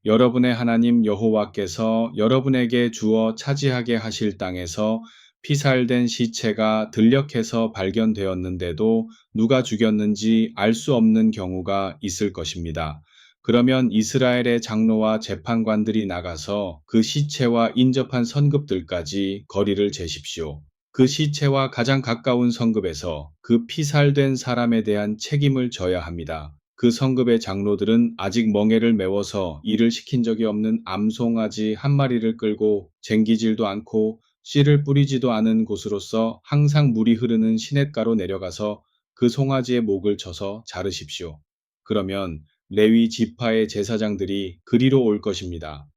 여러분의 하나님 여호와께서 여러분에게 주어 차지하게 하실 땅에서 피살된 시체가 들녘에서 발견되었는데도 누가 죽였는지 알 수 없는 경우가 있을 것입니다. 그러면 이스라엘의 장로와 재판관들이 나가서 그 시체와 인접한 성읍들까지 거리를 재십시오. 그 시체와 가장 가까운 성읍에서 그 피살된 사람에 대한 책임을 져야 합니다. 그 성읍의 장로들은 아직 멍에를 메워서 일을 시킨 적이 없는 암송아지 한 마리를 끌고 쟁기질도 않고 씨를 뿌리지도 않은 곳으로서 항상 물이 흐르는 시냇가로 내려가서 그 송아지의 목을 쳐서 자르십시오. 그러면 레위 지파의 제사장들이 그리로 올 것입니다.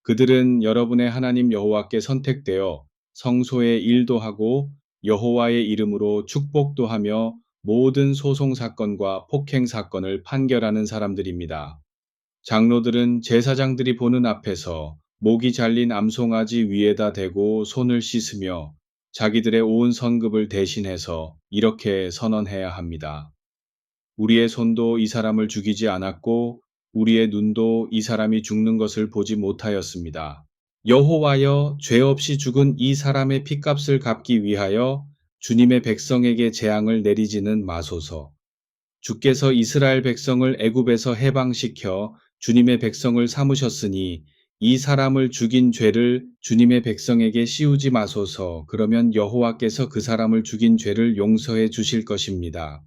그들은 여러분의 하나님 여호와께 선택되어 성소의 일도 하고 여호와의 이름으로 축복도 하며 모든 소송 사건과 폭행 사건을 판결하는 사람들입니다. 장로들은 제사장들이 보는 앞에서 목이 잘린 암송아지 위에다 대고 손을 씻으며 자기들의 온 성급을 대신해서 이렇게 선언해야 합니다. 우리의 손도 이 사람을 죽이지 않았고 우리의 눈도 이 사람이 죽는 것을 보지 못하였습니다. 여호와여, 죄 없이 죽은 이 사람의 핏값을 갚기 위하여 주님의 백성에게 재앙을 내리지는 마소서. 주께서 이스라엘 백성을 애굽에서 해방시켜 주님의 백성을 삼으셨으니 이 사람을 죽인 죄를 주님의 백성에게 씌우지 마소서. 그러면 여호와께서 그 사람을 죽인 죄를 용서해 주실 것입니다.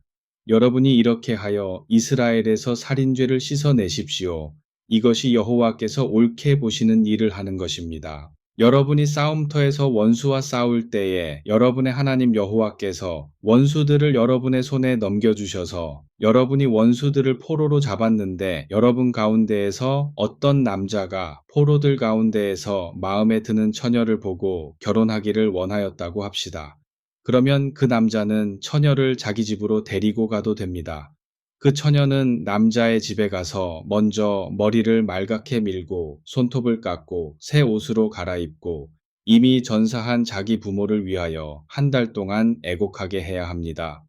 여러분이 이렇게 하여 이스라엘에서 살인죄를 씻어내십시오. 이것이 여호와께서 옳게 보시는 일을 하는 것입니다. 여러분이 싸움터에서 원수와 싸울 때에 여러분의 하나님 여호와께서 원수들을 여러분의 손에 넘겨주셔서 여러분이 원수들을 포로로 잡았는데 여러분 가운데에서 어떤 남자가 포로들 가운데에서 마음에 드는 처녀를 보고 결혼하기를 원하였다고 합시다. 그러면 그 남자는 처녀를 자기 집으로 데리고 가도 됩니다. 그 처녀는 남자의 집에 가서 먼저 머리를 말갛게 밀고 손톱을 깎고 새 옷으로 갈아입고 이미 전사한 자기 부모를 위하여 한 달 동안 애곡하게 해야 합니다.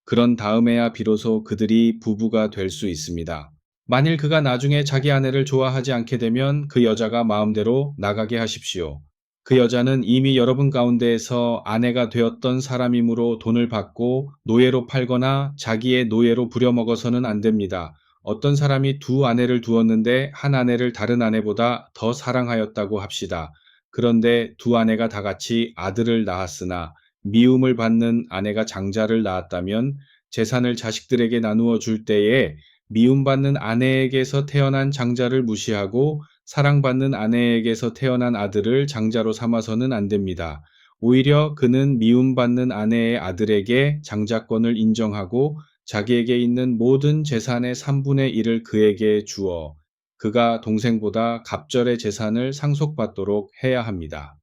그런 다음에야 비로소 그들이 부부가 될 수 있습니다. 만일 그가 나중에 자기 아내를 좋아하지 않게 되면 그 여자가 마음대로 나가게 하십시오. 그 여자는 이미 여러분 가운데에서 아내가 되었던 사람이므로 돈을 받고 노예로 팔거나 자기의 노예로 부려먹어서는 안 됩니다. 어떤 사람이 두 아내를 두었는데 한 아내를 다른 아내보다 더 사랑하였다고 합시다. 그런데 두 아내가 다 같이 아들을 낳았으나 미움을 받는 아내가 장자를 낳았다면 재산을 자식들에게 나누어 줄 때에 미움받는 아내에게서 태어난 장자를 무시하고 사랑받는 아내에게서 태어난 아들을 장자로 삼아서는 안 됩니다. 오히려 그는 미움받는 아내의 아들에게 장자권을 인정하고 자기에게 있는 모든 재산의 3분의 1을 그에게 주어 그가 동생보다 갑절의 재산을 상속받도록 해야 합니다.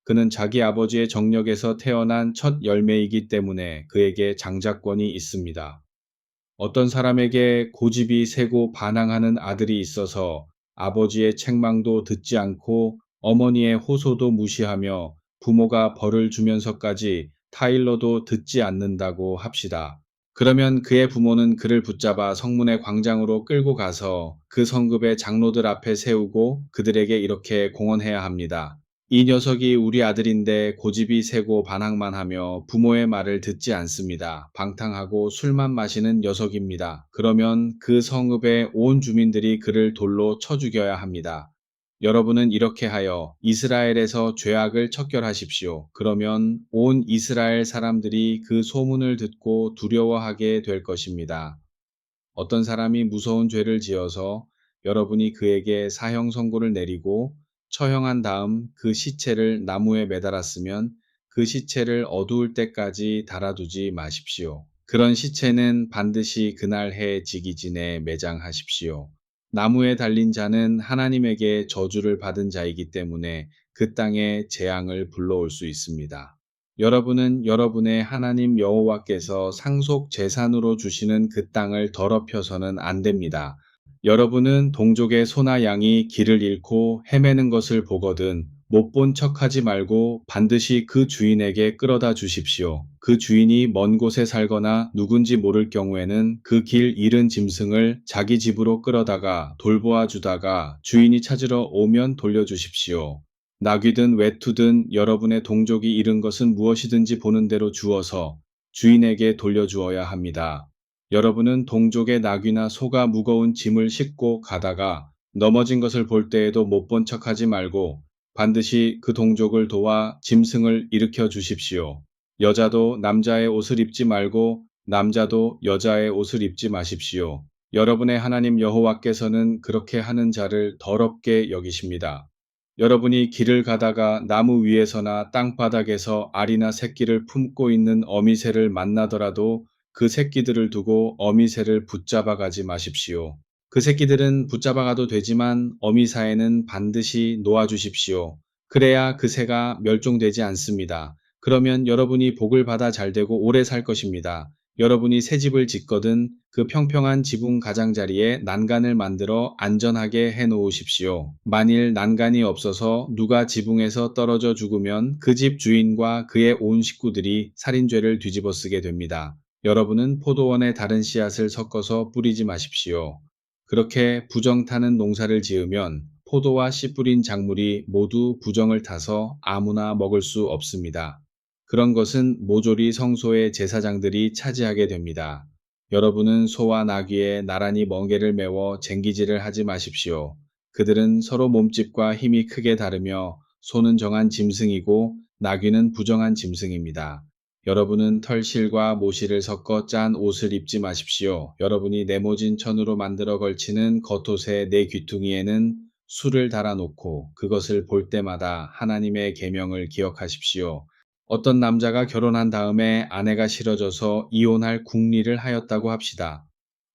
그는 자기 아버지의 정력에서 태어난 첫 열매이기 때문에 그에게 장자권이 있습니다. 어떤 사람에게 고집이 세고 반항하는 아들이 있어서 아버지의 책망도 듣지 않고 어머니의 호소도 무시하며 부모가 벌을 주면서까지 타일러도 듣지 않는다고 합시다. 그러면 그의 부모는 그를 붙잡아 성문의 광장으로 끌고 가서 그 성읍의 장로들 앞에 세우고 그들에게 이렇게 공언해야 합니다. 이 녀석이 우리 아들인데 고집이 세고 반항만 하며 부모의 말을 듣지 않습니다. 방탕하고 술만 마시는 녀석입니다. 그러면 그 성읍의 온 주민들이 그를 돌로 쳐 죽여야 합니다. 여러분은 이렇게 하여 이스라엘에서 죄악을 척결하십시오. 그러면 온 이스라엘 사람들이 그 소문을 듣고 두려워하게 될 것입니다. 어떤 사람이 무서운 죄를 지어서 여러분이 그에게 사형 선고를 내리고 처형한 다음 그 시체를 나무에 매달았으면 그 시체를 어두울 때까지 달아두지 마십시오. 그런 시체는 반드시 그날 해 지기진에 매장하십시오. 나무에 달린 자는 하나님에게 저주를 받은 자이기 때문에 그 땅에 재앙을 불러올 수 있습니다. 여러분은 여러분의 하나님 여호와께서 상속 재산으로 주시는 그 땅을 더럽혀서는 안 됩니다. 여러분은 동족의 소나 양이 길을 잃고 헤매는 것을 보거든 못 본 척하지 말고 반드시 그 주인에게 끌어다 주십시오. 그 주인이 먼 곳에 살거나 누군지 모를 경우에는 그 길 잃은 짐승을 자기 집으로 끌어다가 돌보아 주다가 주인이 찾으러 오면 돌려주십시오. 낙이든 외투든 여러분의 동족이 잃은 것은 무엇이든지 보는 대로 주어서 주인에게 돌려주어야 합니다. 여러분은 동족의 낙이나 소가 무거운 짐을 싣고 가다가 넘어진 것을 볼 때에도 못 본 척하지 말고 반드시 그 동족을 도와 짐승을 일으켜 주십시오. 여자도 남자의 옷을 입지 말고 남자도 여자의 옷을 입지 마십시오. 여러분의 하나님 여호와께서는 그렇게 하는 자를 더럽게 여기십니다. 여러분이 길을 가다가 나무 위에서나 땅바닥에서 알이나 새끼를 품고 있는 어미새를 만나더라도 그 새끼들을 두고 어미새를 붙잡아 가지 마십시오. 그 새끼들은 붙잡아 가도 되지만 어미새에는 반드시 놓아 주십시오. 그래야 그 새가 멸종되지 않습니다. 그러면 여러분이 복을 받아 잘되고 오래 살 것입니다. 여러분이 새 집을 짓거든 그 평평한 지붕 가장자리에 난간을 만들어 안전하게 해 놓으십시오. 만일 난간이 없어서 누가 지붕에서 떨어져 죽으면 그 집 주인과 그의 온 식구들이 살인죄를 뒤집어 쓰게 됩니다. 여러분은 포도원에 다른 씨앗을 섞어서 뿌리지 마십시오. 그렇게 부정 타는 농사를 지으면 포도와 씨 뿌린 작물이 모두 부정을 타서 아무나 먹을 수 없습니다. 그런 것은 모조리 성소의 제사장들이 차지하게 됩니다. 여러분은 소와 나귀에 나란히 멍게를 메워 쟁기질을 하지 마십시오. 그들은 서로 몸집과 힘이 크게 다르며 소는 정한 짐승이고 나귀는 부정한 짐승입니다. 여러분은 털실과 모실을 섞어 짠 옷을 입지 마십시오. 여러분이 네모진 천으로 만들어 걸치는 겉옷의 네 귀퉁이에는 술을 달아놓고 그것을 볼 때마다 하나님의 계명을 기억하십시오. 어떤 남자가 결혼한 다음에 아내가 싫어져서 이혼할 궁리를 하였다고 합시다.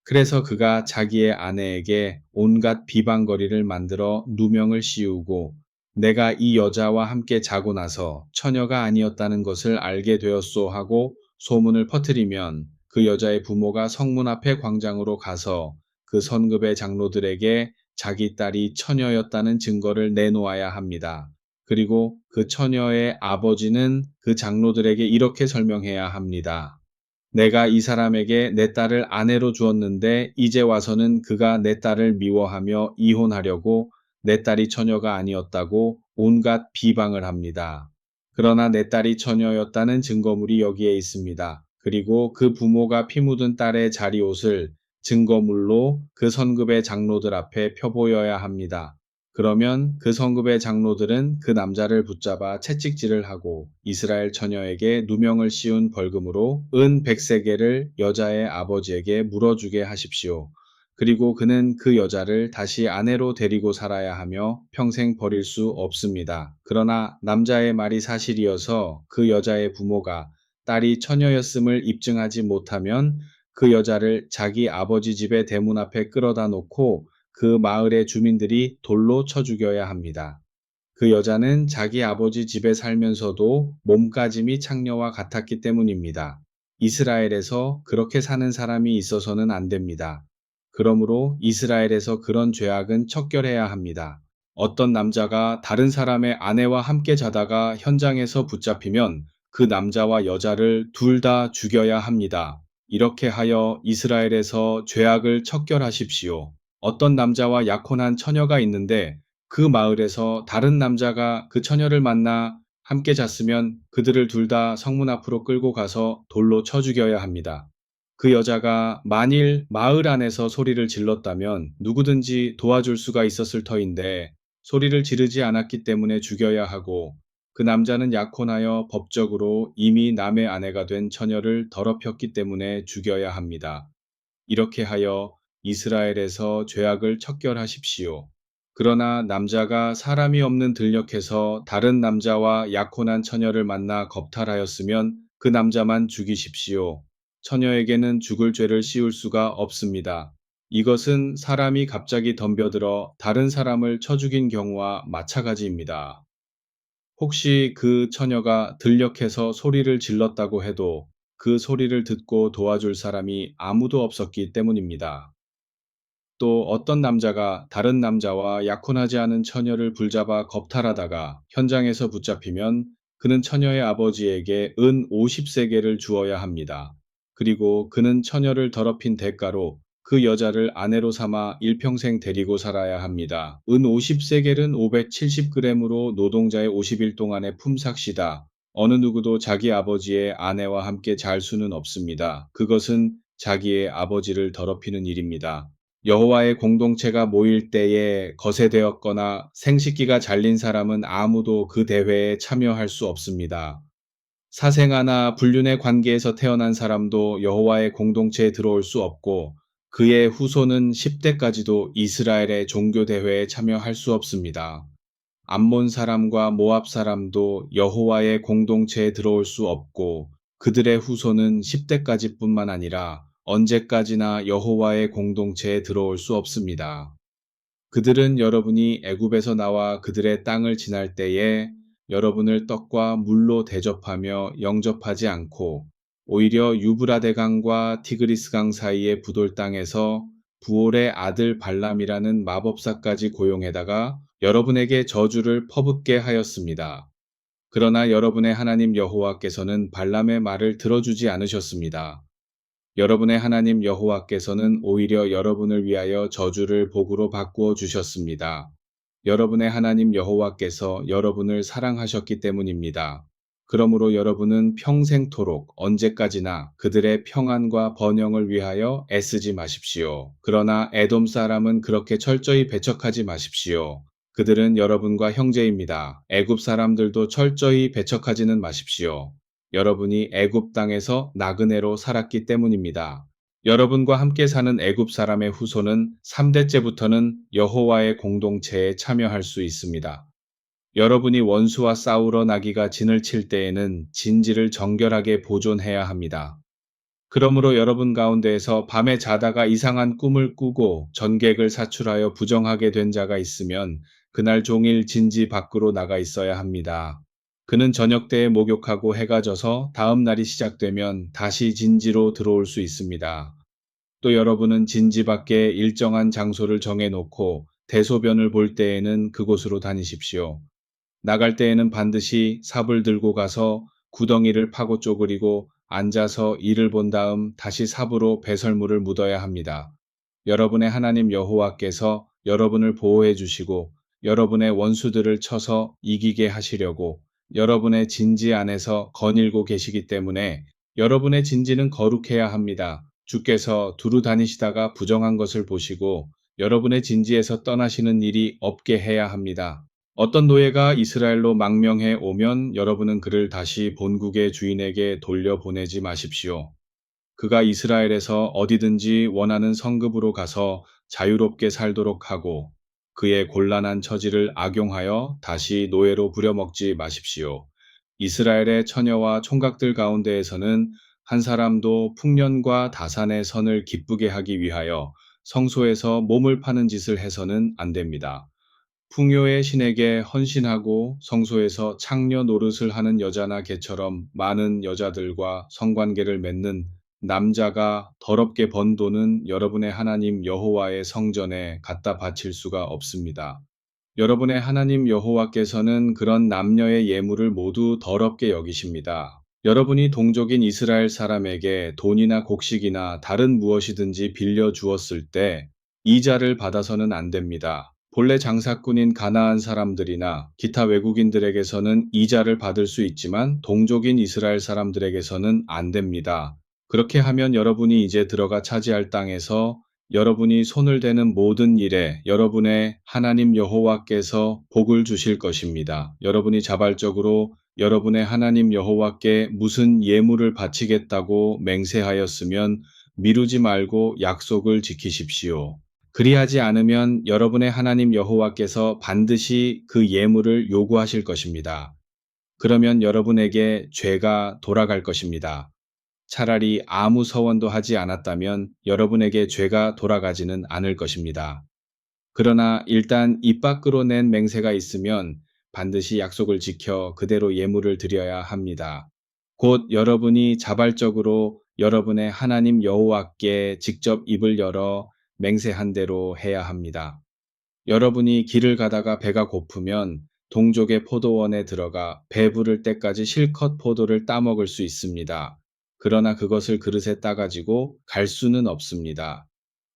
그래서 그가 자기의 아내에게 온갖 비방거리를 만들어 누명을 씌우고 내가 이 여자와 함께 자고 나서 처녀가 아니었다는 것을 알게 되었소 하고 소문을 퍼뜨리면 그 여자의 부모가 성문 앞에 광장으로 가서 그 선급의 장로들에게 자기 딸이 처녀였다는 증거를 내놓아야 합니다. 그리고 그 처녀의 아버지는 그 장로들에게 이렇게 설명해야 합니다. 내가 이 사람에게 내 딸을 아내로 주었는데 이제 와서는 그가 내 딸을 미워하며 이혼하려고 내 딸이 처녀가 아니었다고 온갖 비방을 합니다. 그러나 내 딸이 처녀였다는 증거물이 여기에 있습니다. 그리고 그 부모가 피 묻은 딸의 자리옷을 증거물로 그 선급의 장로들 앞에 펴보여야 합니다. 그러면 그 성급의 장로들은 그 남자를 붙잡아 채찍질을 하고 이스라엘 처녀에게 누명을 씌운 벌금으로 은 100세겔을 여자의 아버지에게 물어주게 하십시오. 그리고 그는 그 여자를 다시 아내로 데리고 살아야 하며 평생 버릴 수 없습니다. 그러나 남자의 말이 사실이어서 그 여자의 부모가 딸이 처녀였음을 입증하지 못하면 그 여자를 자기 아버지 집의 대문 앞에 끌어다 놓고 그 마을의 주민들이 돌로 쳐 죽여야 합니다. 그 여자는 자기 아버지 집에 살면서도 몸가짐이 창녀와 같았기 때문입니다. 이스라엘에서 그렇게 사는 사람이 있어서는 안 됩니다. 그러므로 이스라엘에서 그런 죄악은 척결해야 합니다. 어떤 남자가 다른 사람의 아내와 함께 자다가 현장에서 붙잡히면 그 남자와 여자를 둘 다 죽여야 합니다. 이렇게 하여 이스라엘에서 죄악을 척결하십시오. 어떤 남자와 약혼한 처녀가 있는데 그 마을에서 다른 남자가 그 처녀를 만나 함께 잤으면 그들을 둘 다 성문 앞으로 끌고 가서 돌로 쳐 죽여야 합니다. 그 여자가 만일 마을 안에서 소리를 질렀다면 누구든지 도와줄 수가 있었을 터인데 소리를 지르지 않았기 때문에 죽여야 하고 그 남자는 약혼하여 법적으로 이미 남의 아내가 된 처녀를 더럽혔기 때문에 죽여야 합니다. 이렇게 하여 이스라엘에서 죄악을 척결하십시오. 그러나 남자가 사람이 없는 들녘에서 다른 남자와 약혼한 처녀를 만나 겁탈하였으면 그 남자만 죽이십시오. 처녀에게는 죽을 죄를 씌울 수가 없습니다. 이것은 사람이 갑자기 덤벼들어 다른 사람을 쳐 죽인 경우와 마찬가지입니다. 혹시 그 처녀가 들녘에서 소리를 질렀다고 해도 그 소리를 듣고 도와줄 사람이 아무도 없었기 때문입니다. 또 어떤 남자가 다른 남자와 약혼하지 않은 처녀를 붙잡아 겁탈하다가 현장에서 붙잡히면 그는 처녀의 아버지에게 은 50세겔을 주어야 합니다. 그리고 그는 처녀를 더럽힌 대가로 그 여자를 아내로 삼아 일평생 데리고 살아야 합니다. 은 50세겔은 570g으로 노동자의 50일 동안의 품삯이다. 어느 누구도 자기 아버지의 아내와 함께 잘 수는 없습니다. 그것은 자기의 아버지를 더럽히는 일입니다. 여호와의 공동체가 모일 때에 거세되었거나 생식기가 잘린 사람은 아무도 그 대회에 참여할 수 없습니다. 사생아나 불륜의 관계에서 태어난 사람도 여호와의 공동체에 들어올 수 없고 그의 후손은 10대까지도 이스라엘의 종교 대회에 참여할 수 없습니다. 암몬 사람과 모압 사람도 여호와의 공동체에 들어올 수 없고 그들의 후손은 10대까지뿐만 아니라 언제까지나 여호와의 공동체에 들어올 수 없습니다. 그들은 여러분이 애굽에서 나와 그들의 땅을 지날 때에 여러분을 떡과 물로 대접하며 영접하지 않고 오히려 유브라데 강과 티그리스 강 사이의 부돌 땅에서 부올의 아들 발람이라는 마법사까지 고용해다가 여러분에게 저주를 퍼붓게 하였습니다. 그러나 여러분의 하나님 여호와께서는 발람의 말을 들어주지 않으셨습니다. 여러분의 하나님 여호와께서는 오히려 여러분을 위하여 저주를 복으로 바꾸어 주셨습니다. 여러분의 하나님 여호와께서 여러분을 사랑하셨기 때문입니다. 그러므로 여러분은 평생토록 언제까지나 그들의 평안과 번영을 위하여 애쓰지 마십시오. 그러나 에돔 사람은 그렇게 철저히 배척하지 마십시오. 그들은 여러분과 형제입니다. 애굽 사람들도 철저히 배척하지는 마십시오. 여러분이 애굽 땅에서 나그네로 살았기 때문입니다. 여러분과 함께 사는 애굽 사람의 후손은 3대째부터는 여호와의 공동체에 참여할 수 있습니다. 여러분이 원수와 싸우러 나기가 진을 칠 때에는 진지를 정결하게 보존해야 합니다. 그러므로 여러분 가운데에서 밤에 자다가 이상한 꿈을 꾸고 전객을 사출하여 부정하게 된 자가 있으면 그날 종일 진지 밖으로 나가 있어야 합니다. 그는 저녁 때에 목욕하고 해가 져서 다음 날이 시작되면 다시 진지로 들어올 수 있습니다. 또 여러분은 진지 밖에 일정한 장소를 정해놓고 대소변을 볼 때에는 그곳으로 다니십시오. 나갈 때에는 반드시 삽을 들고 가서 구덩이를 파고 쪼그리고 앉아서 이를 본 다음 다시 삽으로 배설물을 묻어야 합니다. 여러분의 하나님 여호와께서 여러분을 보호해 주시고 여러분의 원수들을 쳐서 이기게 하시려고 여러분의 진지 안에서 거닐고 계시기 때문에 여러분의 진지는 거룩해야 합니다. 주께서 두루 다니시다가 부정한 것을 보시고 여러분의 진지에서 떠나시는 일이 없게 해야 합니다. 어떤 노예가 이스라엘로 망명해 오면 여러분은 그를 다시 본국의 주인에게 돌려보내지 마십시오. 그가 이스라엘에서 어디든지 원하는 성읍으로 가서 자유롭게 살도록 하고 그의 곤란한 처지를 악용하여 다시 노예로 부려먹지 마십시오. 이스라엘의 처녀와 총각들 가운데에서는 한 사람도 풍년과 다산의 선을 기쁘게 하기 위하여 성소에서 몸을 파는 짓을 해서는 안 됩니다. 풍요의 신에게 헌신하고 성소에서 창녀 노릇을 하는 여자나 개처럼 많은 여자들과 성관계를 맺는 남자가 더럽게 번 돈은 여러분의 하나님 여호와의 성전에 갖다 바칠 수가 없습니다. 여러분의 하나님 여호와께서는 그런 남녀의 예물을 모두 더럽게 여기십니다. 여러분이 동족인 이스라엘 사람에게 돈이나 곡식이나 다른 무엇이든지 빌려 주었을 때 이자를 받아서는 안 됩니다. 본래 장사꾼인 가나안 사람들이나 기타 외국인들에게서는 이자를 받을 수 있지만 동족인 이스라엘 사람들에게서는 안 됩니다. 그렇게 하면 여러분이 이제 들어가 차지할 땅에서 여러분이 손을 대는 모든 일에 여러분의 하나님 여호와께서 복을 주실 것입니다. 여러분이 자발적으로 여러분의 하나님 여호와께 무슨 예물을 바치겠다고 맹세하였으면 미루지 말고 약속을 지키십시오. 그리하지 않으면 여러분의 하나님 여호와께서 반드시 그 예물을 요구하실 것입니다. 그러면 여러분에게 죄가 돌아갈 것입니다. 차라리 아무 서원도 하지 않았다면 여러분에게 죄가 돌아가지는 않을 것입니다. 그러나 일단 입 밖으로 낸 맹세가 있으면 반드시 약속을 지켜 그대로 예물을 드려야 합니다. 곧 여러분이 자발적으로 여러분의 하나님 여호와께 직접 입을 열어 맹세한 대로 해야 합니다. 여러분이 길을 가다가 배가 고프면 동족의 포도원에 들어가 배 부를 때까지 실컷 포도를 따먹을 수 있습니다. 그러나 그것을 그릇에 따가지고 갈 수는 없습니다.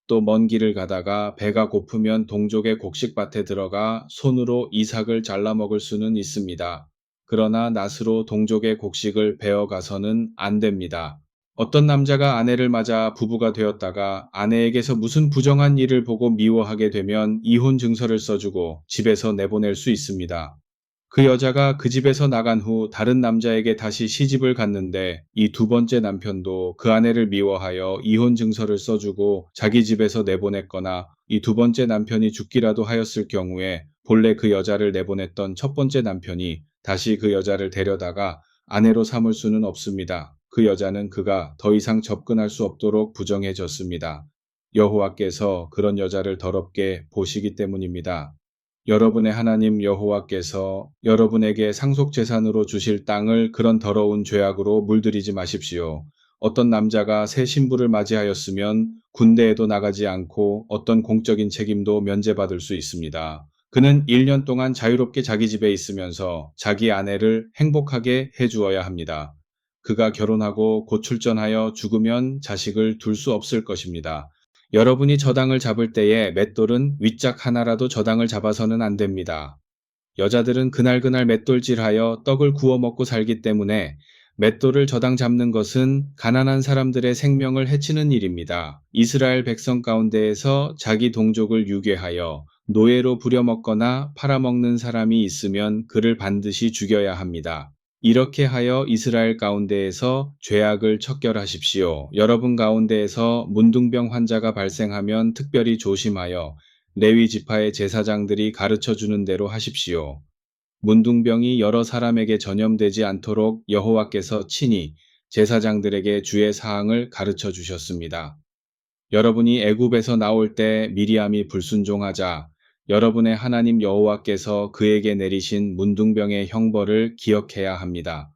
또 먼 길을 가다가 배가 고프면 동족의 곡식밭에 들어가 손으로 이삭을 잘라 먹을 수는 있습니다. 그러나 낫으로 동족의 곡식을 베어 가서는 안 됩니다. 어떤 남자가 아내를 맞아 부부가 되었다가 아내에게서 무슨 부정한 일을 보고 미워하게 되면 이혼 증서를 써주고 집에서 내보낼 수 있습니다. 그 여자가 그 집에서 나간 후 다른 남자에게 다시 시집을 갔는데 이 두 번째 남편도 그 아내를 미워하여 이혼 증서를 써주고 자기 집에서 내보냈거나 이 두 번째 남편이 죽기라도 하였을 경우에 본래 그 여자를 내보냈던 첫 번째 남편이 다시 그 여자를 데려다가 아내로 삼을 수는 없습니다. 그 여자는 그가 더 이상 접근할 수 없도록 부정해졌습니다. 여호와께서 그런 여자를 더럽게 보시기 때문입니다. 여러분의 하나님 여호와께서 여러분에게 상속재산으로 주실 땅을 그런 더러운 죄악으로 물들이지 마십시오. 어떤 남자가 새 신부를 맞이하였으면 군대에도 나가지 않고 어떤 공적인 책임도 면제받을 수 있습니다. 그는 1년 동안 자유롭게 자기 집에 있으면서 자기 아내를 행복하게 해주어야 합니다. 그가 결혼하고 곧 출전하여 죽으면 자식을 둘 수 없을 것입니다. 여러분이 저당을 잡을 때에 맷돌은 윗짝 하나라도 저당을 잡아서는 안 됩니다. 여자들은 그날그날 맷돌질하여 떡을 구워 먹고 살기 때문에 맷돌을 저당 잡는 것은 가난한 사람들의 생명을 해치는 일입니다. 이스라엘 백성 가운데에서 자기 동족을 유괴하여 노예로 부려먹거나 팔아먹는 사람이 있으면 그를 반드시 죽여야 합니다. 이렇게 하여 이스라엘 가운데에서 죄악을 척결하십시오. 여러분 가운데에서 문둥병 환자가 발생하면 특별히 조심하여 레위 지파의 제사장들이 가르쳐 주는 대로 하십시오. 문둥병이 여러 사람에게 전염되지 않도록 여호와께서 친히 제사장들에게 주의 사항을 가르쳐 주셨습니다. 여러분이 애굽에서 나올 때 미리암이 불순종하자 여러분의 하나님 여호와께서 그에게 내리신 문둥병의 형벌을 기억해야 합니다.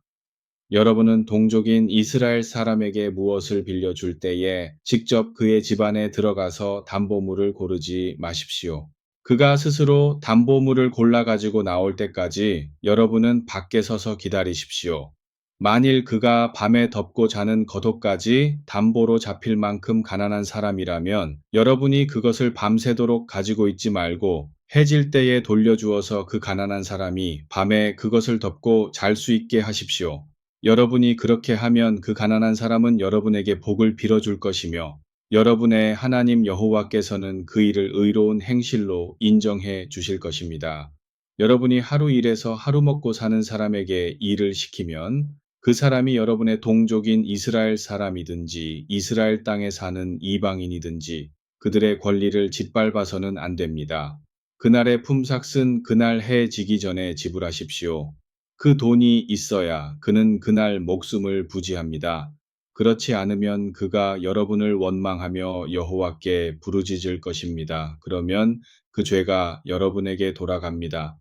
여러분은 동족인 이스라엘 사람에게 무엇을 빌려줄 때에 직접 그의 집안에 들어가서 담보물을 고르지 마십시오. 그가 스스로 담보물을 골라 가지고 나올 때까지 여러분은 밖에 서서 기다리십시오. 만일 그가 밤에 덮고 자는 겉옷까지 담보로 잡힐 만큼 가난한 사람이라면 여러분이 그것을 밤새도록 가지고 있지 말고 해질 때에 돌려주어서 그 가난한 사람이 밤에 그것을 덮고 잘 수 있게 하십시오. 여러분이 그렇게 하면 그 가난한 사람은 여러분에게 복을 빌어줄 것이며 여러분의 하나님 여호와께서는 그 일을 의로운 행실로 인정해 주실 것입니다. 여러분이 하루 일해서 하루 먹고 사는 사람에게 일을 시키면 그 사람이 여러분의 동족인 이스라엘 사람이든지 이스라엘 땅에 사는 이방인이든지 그들의 권리를 짓밟아서는 안 됩니다. 그날의 품삯은 그날 해 지기 전에 지불하십시오. 그 돈이 있어야 그는 그날 목숨을 부지합니다. 그렇지 않으면 그가 여러분을 원망하며 여호와께 부르짖을 것입니다. 그러면 그 죄가 여러분에게 돌아갑니다.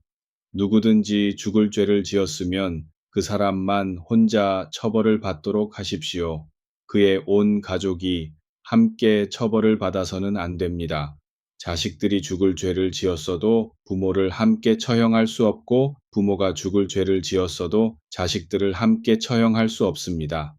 누구든지 죽을 죄를 지었으면 그 사람만 혼자 처벌을 받도록 하십시오. 그의 온 가족이 함께 처벌을 받아서는 안 됩니다. 자식들이 죽을 죄를 지었어도 부모를 함께 처형할 수 없고 부모가 죽을 죄를 지었어도 자식들을 함께 처형할 수 없습니다.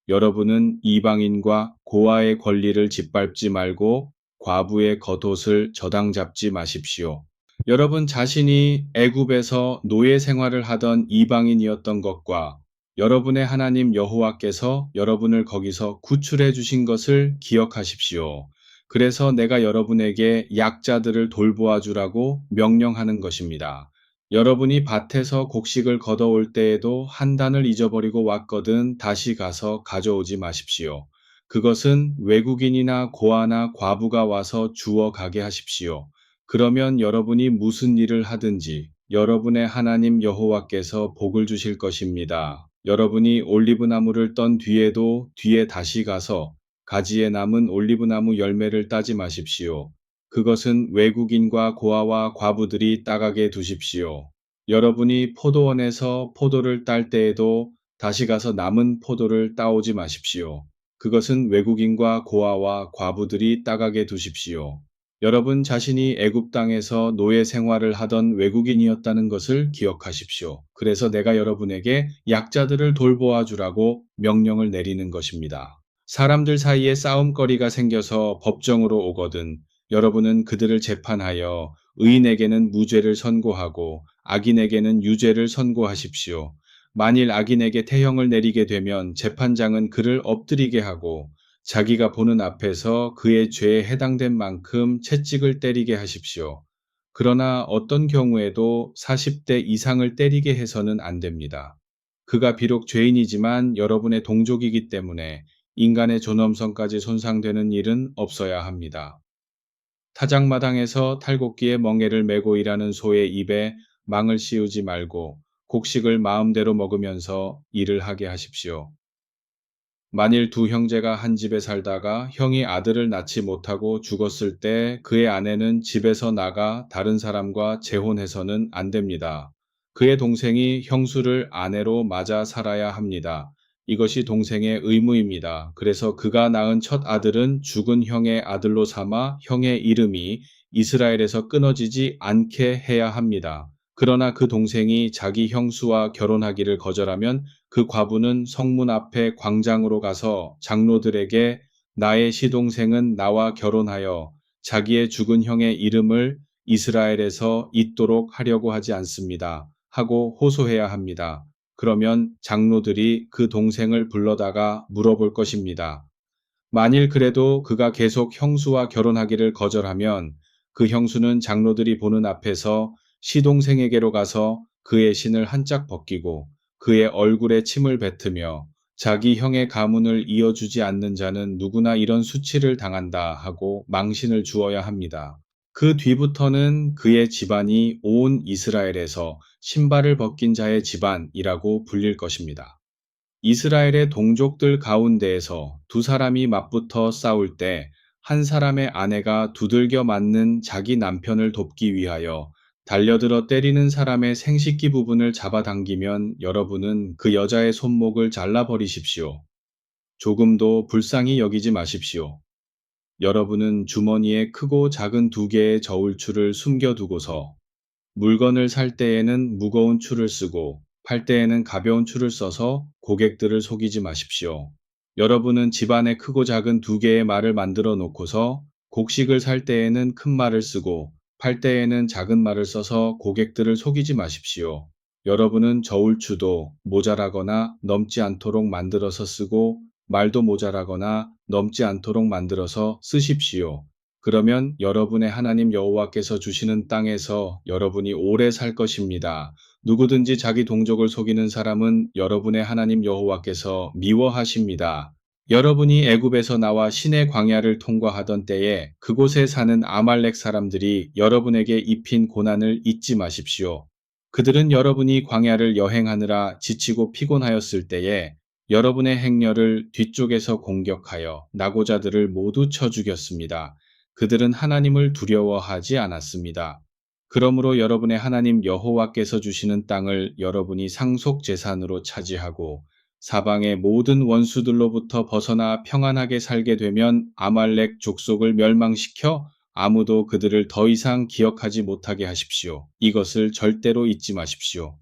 여러분은 이방인과 고아의 권리를 짓밟지 말고 과부의 겉옷을 저당 잡지 마십시오. 여러분 자신이 애굽에서 노예 생활을 하던 이방인이었던 것과 여러분의 하나님 여호와께서 여러분을 거기서 구출해 주신 것을 기억하십시오. 그래서 내가 여러분에게 약자들을 돌보아 주라고 명령하는 것입니다. 여러분이 밭에서 곡식을 걷어올 때에도 한 단을 잊어버리고 왔거든 다시 가서 가져오지 마십시오. 그것은 외국인이나 고아나 과부가 와서 주워 가게 하십시오. 그러면 여러분이 무슨 일을 하든지 여러분의 하나님 여호와께서 복을 주실 것입니다. 여러분이 올리브나무를 떤 뒤에도 뒤에 다시 가서 가지에 남은 올리브나무 열매를 따지 마십시오. 그것은 외국인과 고아와 과부들이 따가게 두십시오. 여러분이 포도원에서 포도를 딸 때에도 다시 가서 남은 포도를 따오지 마십시오. 그것은 외국인과 고아와 과부들이 따가게 두십시오. 여러분 자신이 애굽 땅에서 노예 생활을 하던 외국인이었다는 것을 기억하십시오. 그래서 내가 여러분에게 약자들을 돌보아 주라고 명령을 내리는 것입니다. 사람들 사이에 싸움거리가 생겨서 법정으로 오거든 여러분은 그들을 재판하여 의인에게는 무죄를 선고하고 악인에게는 유죄를 선고하십시오. 만일 악인에게 태형을 내리게 되면 재판장은 그를 엎드리게 하고 자기가 보는 앞에서 그의 죄에 해당된 만큼 채찍을 때리게 하십시오. 그러나 어떤 경우에도 40대 이상을 때리게 해서는 안 됩니다. 그가 비록 죄인이지만 여러분의 동족이기 때문에 인간의 존엄성까지 손상되는 일은 없어야 합니다. 타작마당에서 탈곡기에 멍에를 메고 일하는 소의 입에 망을 씌우지 말고 곡식을 마음대로 먹으면서 일을 하게 하십시오. 만일 두 형제가 한 집에 살다가 형이 아들을 낳지 못하고 죽었을 때 그의 아내는 집에서 나가 다른 사람과 재혼해서는 안 됩니다. 그의 동생이 형수를 아내로 맞아 살아야 합니다. 이것이 동생의 의무입니다. 그래서 그가 낳은 첫 아들은 죽은 형의 아들로 삼아 형의 이름이 이스라엘에서 끊어지지 않게 해야 합니다. 그러나 그 동생이 자기 형수와 결혼하기를 거절하면 그 과부는 성문 앞에 광장으로 가서 장로들에게 나의 시동생은 나와 결혼하여 자기의 죽은 형의 이름을 이스라엘에서 잇도록 하려고 하지 않습니다. 하고 호소해야 합니다. 그러면 장로들이 그 동생을 불러다가 물어볼 것입니다. 만일 그래도 그가 계속 형수와 결혼하기를 거절하면 그 형수는 장로들이 보는 앞에서 시동생에게로 가서 그의 신을 한 짝 벗기고 그의 얼굴에 침을 뱉으며 자기 형의 가문을 이어주지 않는 자는 누구나 이런 수치를 당한다 하고 망신을 주어야 합니다. 그 뒤부터는 그의 집안이 온 이스라엘에서 신발을 벗긴 자의 집안이라고 불릴 것입니다. 이스라엘의 동족들 가운데에서 두 사람이 맞붙어 싸울 때 한 사람의 아내가 두들겨 맞는 자기 남편을 돕기 위하여 달려들어 때리는 사람의 생식기 부분을 잡아당기면 여러분은 그 여자의 손목을 잘라버리십시오. 조금도 불쌍히 여기지 마십시오. 여러분은 주머니에 크고 작은 두 개의 저울추를 숨겨두고서 물건을 살 때에는 무거운 추를 쓰고 팔 때에는 가벼운 추를 써서 고객들을 속이지 마십시오. 여러분은 집안에 크고 작은 두 개의 말을 만들어 놓고서 곡식을 살 때에는 큰 말을 쓰고 팔 때에는 작은 말을 써서 고객들을 속이지 마십시오. 여러분은 저울추도 모자라거나 넘지 않도록 만들어서 쓰고 말도 모자라거나 넘지 않도록 만들어서 쓰십시오. 그러면 여러분의 하나님 여호와께서 주시는 땅에서 여러분이 오래 살 것입니다. 누구든지 자기 동족을 속이는 사람은 여러분의 하나님 여호와께서 미워하십니다. 여러분이 애굽에서 나와 시내 광야를 통과하던 때에 그곳에 사는 아말렉 사람들이 여러분에게 입힌 고난을 잊지 마십시오. 그들은 여러분이 광야를 여행하느라 지치고 피곤하였을 때에 여러분의 행렬을 뒤쪽에서 공격하여 나고자들을 모두 쳐 죽였습니다. 그들은 하나님을 두려워하지 않았습니다. 그러므로 여러분의 하나님 여호와께서 주시는 땅을 여러분이 상속 재산으로 차지하고 사방의 모든 원수들로부터 벗어나 평안하게 살게 되면 아말렉 족속을 멸망시켜 아무도 그들을 더 이상 기억하지 못하게 하십시오. 이것을 절대로 잊지 마십시오.